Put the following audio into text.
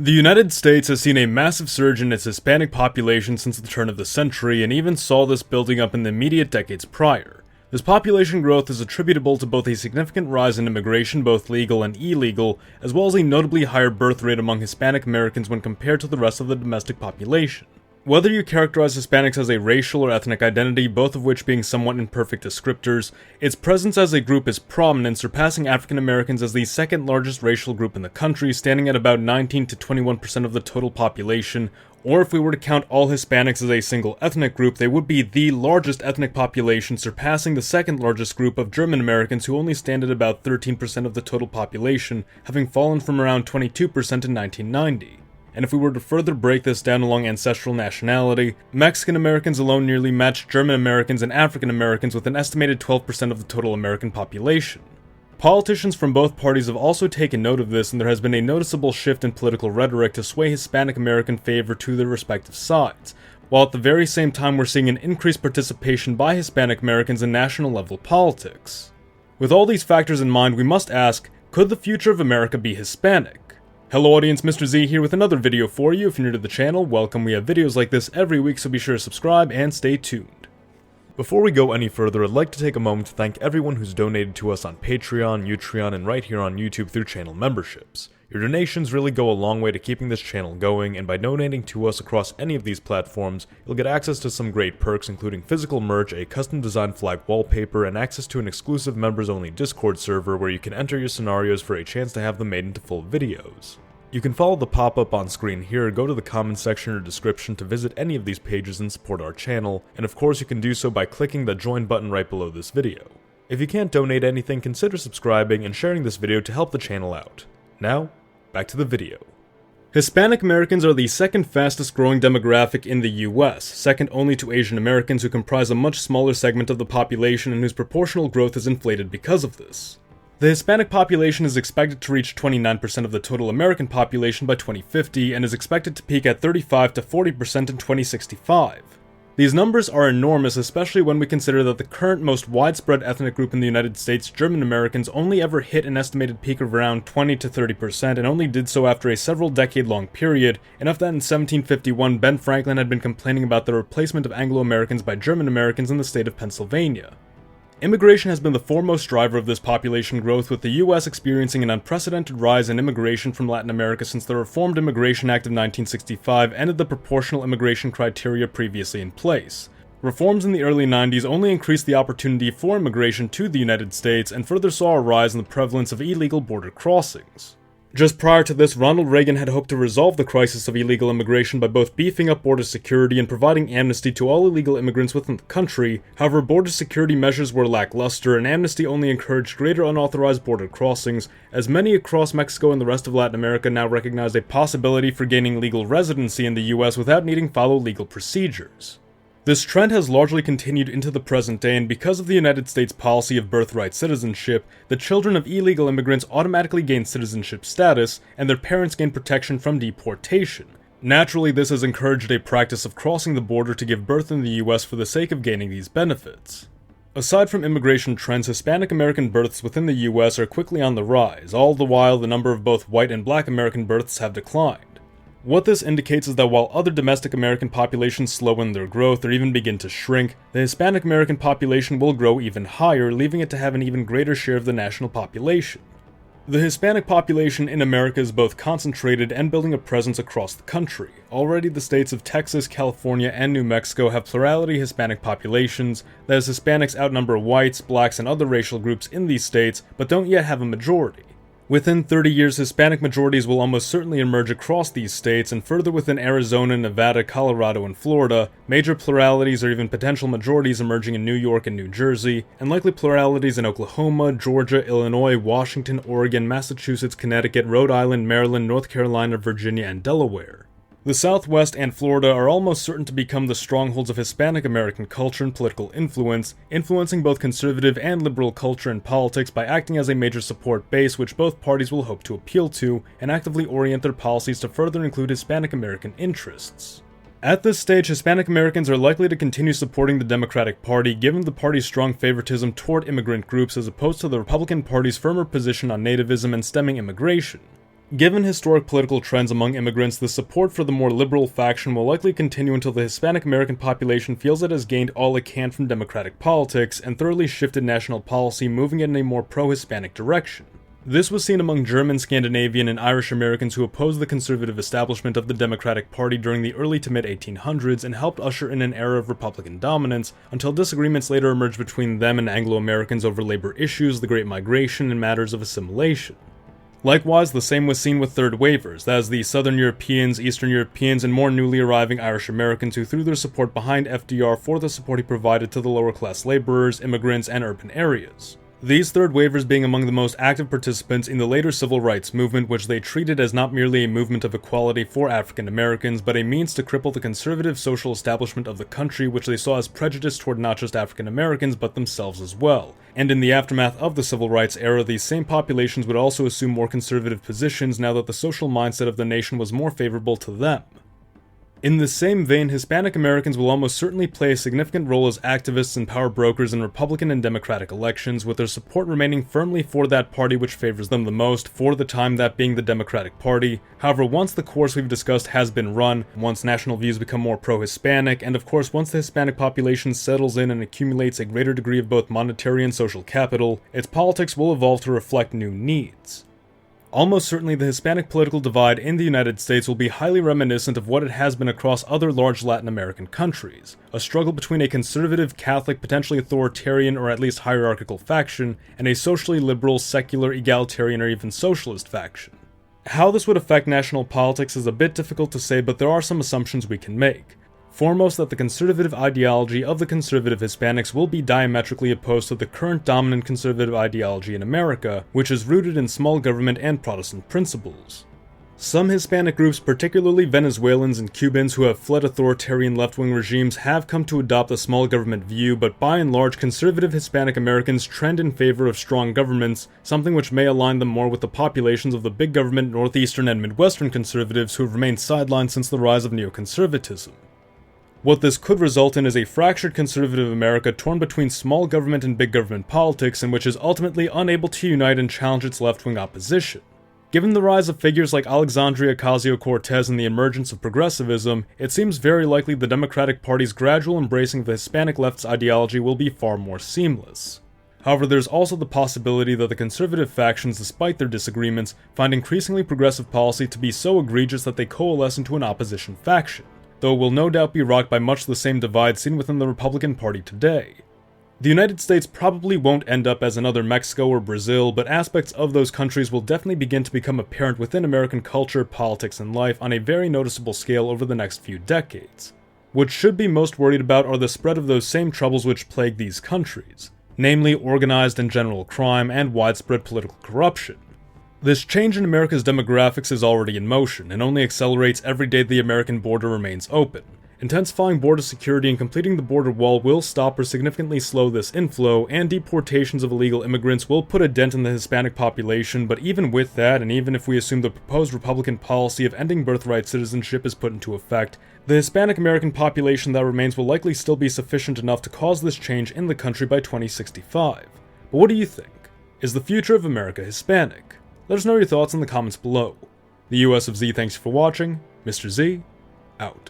The United States has seen a massive surge in its Hispanic population since the turn of the century, and even saw this building up in the immediate decades prior. This population growth is attributable to both a significant rise in immigration, both legal and illegal, as well as a notably higher birth rate among Hispanic-Americans when compared to the rest of the domestic population. Whether you characterize Hispanics as a racial or ethnic identity, both of which being somewhat imperfect descriptors, its presence as a group is prominent, surpassing African Americans as the second largest racial group in the country, standing at about 19 to 21% of the total population, or if we were to count all Hispanics as a single ethnic group, they would be the largest ethnic population, surpassing the second largest group of German Americans, who only stand at about 13% of the total population, having fallen from around 22% in 1990. And if we were to further break this down along ancestral nationality, Mexican Americans alone nearly match German Americans and African Americans with an estimated 12% of the total American population. Politicians from both parties have also taken note of this, and there has been a noticeable shift in political rhetoric to sway Hispanic American favor to their respective sides, while at the very same time we're seeing an increased participation by Hispanic Americans in national level politics. With all these factors in mind, we must ask, could the future of America be Hispanic? Hello audience, Mr. Z here with another video for you. If you're new to the channel, welcome. We have videos like this every week, so be sure to subscribe and stay tuned. Before we go any further, I'd like to take a moment to thank everyone who's donated to us on Patreon, Utreon, and right here on YouTube through channel memberships. Your donations really go a long way to keeping this channel going, and by donating to us across any of these platforms, you'll get access to some great perks including physical merch, a custom designed flag wallpaper, and access to an exclusive members-only Discord server where you can enter your scenarios for a chance to have them made into full videos. You can follow the pop-up on screen here, or go to the comment section or description to visit any of these pages and support our channel, and of course you can do so by clicking the join button right below this video. If you can't donate anything, consider subscribing and sharing this video to help the channel out. Now, back to the video. Hispanic Americans are the second fastest growing demographic in the US, second only to Asian Americans, who comprise a much smaller segment of the population and whose proportional growth is inflated because of this. The Hispanic population is expected to reach 29% of the total American population by 2050 and is expected to peak at 35 to 40% in 2065. These numbers are enormous, especially when we consider that the current most widespread ethnic group in the United States, German Americans, only ever hit an estimated peak of around 20 to 30% and only did so after a several decade-long period, enough that in 1751 Ben Franklin had been complaining about the replacement of Anglo-Americans by German Americans in the state of Pennsylvania. Immigration has been the foremost driver of this population growth, with the US experiencing an unprecedented rise in immigration from Latin America since the Reformed Immigration Act of 1965 ended the proportional immigration criteria previously in place. Reforms in the early 90s only increased the opportunity for immigration to the United States and further saw a rise in the prevalence of illegal border crossings. Just prior to this, Ronald Reagan had hoped to resolve the crisis of illegal immigration by both beefing up border security and providing amnesty to all illegal immigrants within the country. However, border security measures were lackluster, and amnesty only encouraged greater unauthorized border crossings, as many across Mexico and the rest of Latin America now recognized a possibility for gaining legal residency in the US without needing to follow legal procedures. This trend has largely continued into the present day, and because of the United States policy of birthright citizenship, the children of illegal immigrants automatically gain citizenship status, and their parents gain protection from deportation. Naturally, this has encouraged a practice of crossing the border to give birth in the US for the sake of gaining these benefits. Aside from immigration trends, Hispanic American births within the US are quickly on the rise, all the while the number of both white and black American births have declined. What this indicates is that while other domestic American populations slow in their growth or even begin to shrink, the Hispanic American population will grow even higher, leaving it to have an even greater share of the national population. The Hispanic population in America is both concentrated and building a presence across the country. Already the states of Texas, California, and New Mexico have plurality Hispanic populations, that is, Hispanics outnumber whites, blacks, and other racial groups in these states, but don't yet have a majority. Within 30 years, Hispanic majorities will almost certainly emerge across these states, and further within Arizona, Nevada, Colorado, and Florida, major pluralities or even potential majorities emerging in New York and New Jersey, and likely pluralities in Oklahoma, Georgia, Illinois, Washington, Oregon, Massachusetts, Connecticut, Rhode Island, Maryland, North Carolina, Virginia, and Delaware. The Southwest and Florida are almost certain to become the strongholds of Hispanic American culture and political influence, influencing both conservative and liberal culture and politics by acting as a major support base which both parties will hope to appeal to and actively orient their policies to further include Hispanic American interests. At this stage, Hispanic Americans are likely to continue supporting the Democratic Party given the party's strong favoritism toward immigrant groups as opposed to the Republican Party's firmer position on nativism and stemming immigration. Given historic political trends among immigrants, the support for the more liberal faction will likely continue until the Hispanic-American population feels it has gained all it can from democratic politics and thoroughly shifted national policy, moving in a more pro-Hispanic direction. This was seen among German, Scandinavian, and Irish Americans who opposed the conservative establishment of the Democratic Party during the early to mid-1800s and helped usher in an era of Republican dominance, until disagreements later emerged between them and Anglo-Americans over labor issues, the Great Migration, and matters of assimilation. Likewise, the same was seen with third wavers, that is, the Southern Europeans, Eastern Europeans, and more newly arriving Irish Americans who threw their support behind FDR for the support he provided to the lower-class laborers, immigrants, and urban areas. These third wavers being among the most active participants in the later civil rights movement, which they treated as not merely a movement of equality for African Americans, but a means to cripple the conservative social establishment of the country, which they saw as prejudiced toward not just African Americans, but themselves as well. And in the aftermath of the civil rights era, these same populations would also assume more conservative positions now that the social mindset of the nation was more favorable to them. In the same vein, Hispanic Americans will almost certainly play a significant role as activists and power brokers in Republican and Democratic elections, with their support remaining firmly for that party which favors them the most, for the time that being the Democratic Party. However, once the course we've discussed has been run, once national views become more pro-Hispanic, and of course once the Hispanic population settles in and accumulates a greater degree of both monetary and social capital, its politics will evolve to reflect new needs. Almost certainly, the Hispanic political divide in the United States will be highly reminiscent of what it has been across other large Latin American countries, a struggle between a conservative, Catholic, potentially authoritarian or at least hierarchical faction, and a socially liberal, secular, egalitarian, or even socialist faction. How this would affect national politics is a bit difficult to say, but there are some assumptions we can make. Foremost, that the conservative ideology of the conservative Hispanics will be diametrically opposed to the current dominant conservative ideology in America, which is rooted in small government and Protestant principles. Some Hispanic groups, particularly Venezuelans and Cubans who have fled authoritarian left-wing regimes, have come to adopt a small government view, but by and large, conservative Hispanic Americans trend in favor of strong governments, something which may align them more with the populations of the big government Northeastern and Midwestern conservatives who have remained sidelined since the rise of neoconservatism. What this could result in is a fractured conservative America torn between small government and big government politics, and which is ultimately unable to unite and challenge its left-wing opposition. Given the rise of figures like Alexandria Ocasio-Cortez and the emergence of progressivism, it seems very likely the Democratic Party's gradual embracing of the Hispanic left's ideology will be far more seamless. However, there's also the possibility that the conservative factions, despite their disagreements, find increasingly progressive policy to be so egregious that they coalesce into an opposition faction, though it will no doubt be rocked by much the same divide seen within the Republican Party today. The United States probably won't end up as another Mexico or Brazil, but aspects of those countries will definitely begin to become apparent within American culture, politics, and life on a very noticeable scale over the next few decades. What should be most worried about are the spread of those same troubles which plague these countries, namely organized and general crime and widespread political corruption. This change in America's demographics is already in motion, and only accelerates every day the American border remains open. Intensifying border security and completing the border wall will stop or significantly slow this inflow, and deportations of illegal immigrants will put a dent in the Hispanic population, but even with that, and even if we assume the proposed Republican policy of ending birthright citizenship is put into effect, the Hispanic-American population that remains will likely still be sufficient enough to cause this change in the country by 2065. But what do you think? Is the future of America Hispanic? Let us know your thoughts in the comments below. The US of Z thanks you for watching. Mr. Z, out.